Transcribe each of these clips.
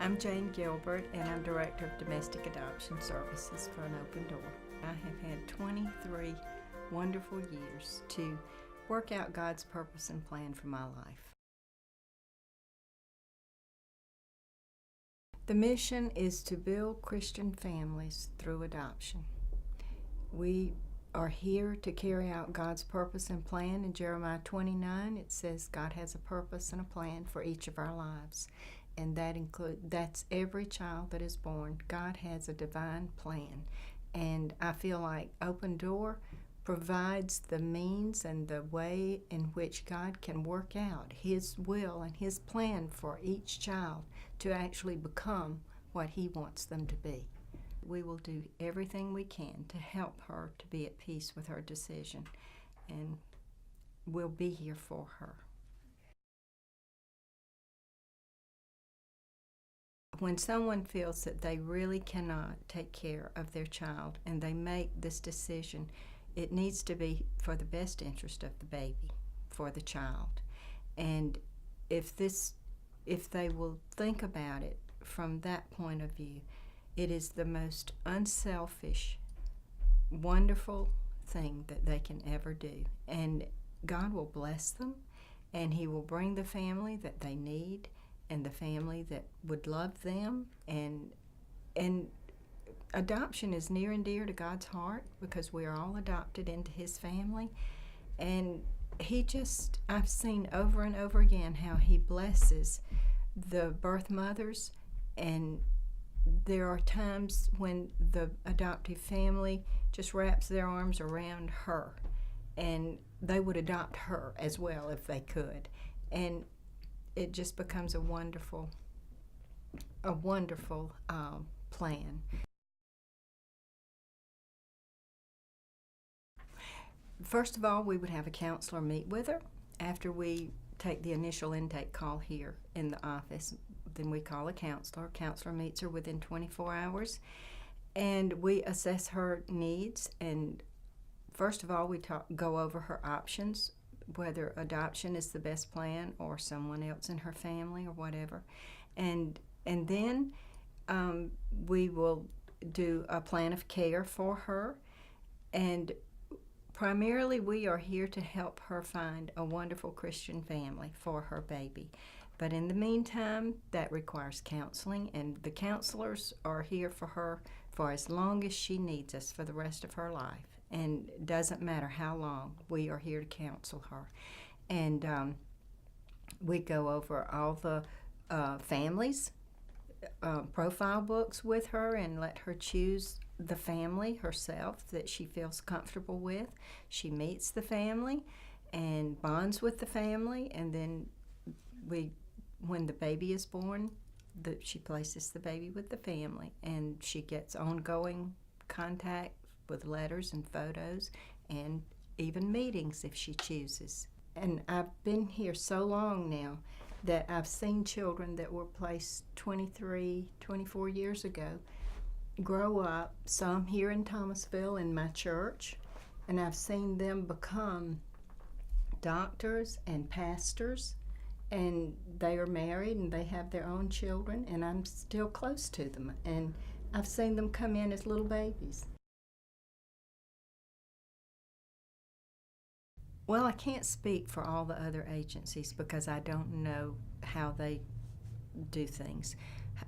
I'm Jane Gilbert, and I'm Director of Domestic Adoption Services for An Open Door. I have had 23 wonderful years to work out God's purpose and plan for my life. The mission is to build Christian families through adoption. We are here to carry out God's purpose and plan. In Jeremiah 29, it says God has a purpose and a plan for each of our lives. And that's every child that is born. God has a divine plan. And I feel like Open Door provides the means and the way in which God can work out His will and His plan for each child to actually become what He wants them to be. We will do everything we can to help her to be at peace with her decision, and we'll be here for her. When someone feels that they really cannot take care of their child and they make this decision, it needs to be for the best interest of the baby, for the child. And if they will think about it from that point of view, it is the most unselfish, wonderful thing that they can ever do. And God will bless them, and He will bring the family that they need and the family that would love them. And adoption is near and dear to God's heart because we are all adopted into His family. And I've seen over and over again how He blesses the Birthmothers, and there are times when the adoptive family just wraps their arms around her, and they would adopt her as well if they could. And it just becomes a wonderful plan. First of all, we would have a counselor meet with her after we take the initial intake call here in the office. Then we call a counselor. Counselor meets her within 24 hours, and we assess her needs. And first of all, we go over her options, whether adoption is the best plan or someone else in her family or whatever. And then we will do a plan of care for her. And primarily, we are here to help her find a wonderful Christian family for her baby. But in the meantime, that requires counseling, and the counselors are here for her for as long as she needs us for the rest of her life. And it doesn't matter how long, we are here to counsel her. And we go over all the families' profile books with her and let her choose the family herself that she feels comfortable with. She meets the family and bonds with the family, and then when the baby is born, she places the baby with the family, and she gets ongoing contact with letters and photos and even meetings if she chooses. And I've been here so long now that I've seen children that were placed 23, 24 years ago grow up, some here in Thomasville in my church, and I've seen them become doctors and pastors, and they are married and they have their own children, and I'm still close to them, and I've seen them come in as little babies. Well, I can't speak for all the other agencies because I don't know how they do things,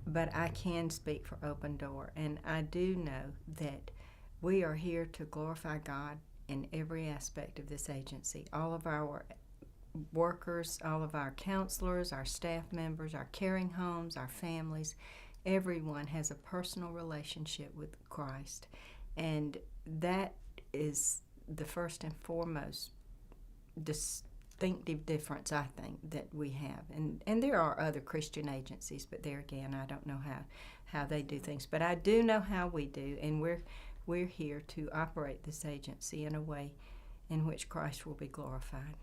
but I can speak for Open Door, and I do know that we are here to glorify God in every aspect of this agency. All of our workers, all of our counselors, our staff members, our caring homes, our families, everyone has a personal relationship with Christ, and that is the first and foremost distinctive difference, I think, that we have. And there are other Christian agencies, but there again, I don't know how they do things. But I do know how we do, and we're here to operate this agency in a way in which Christ will be glorified.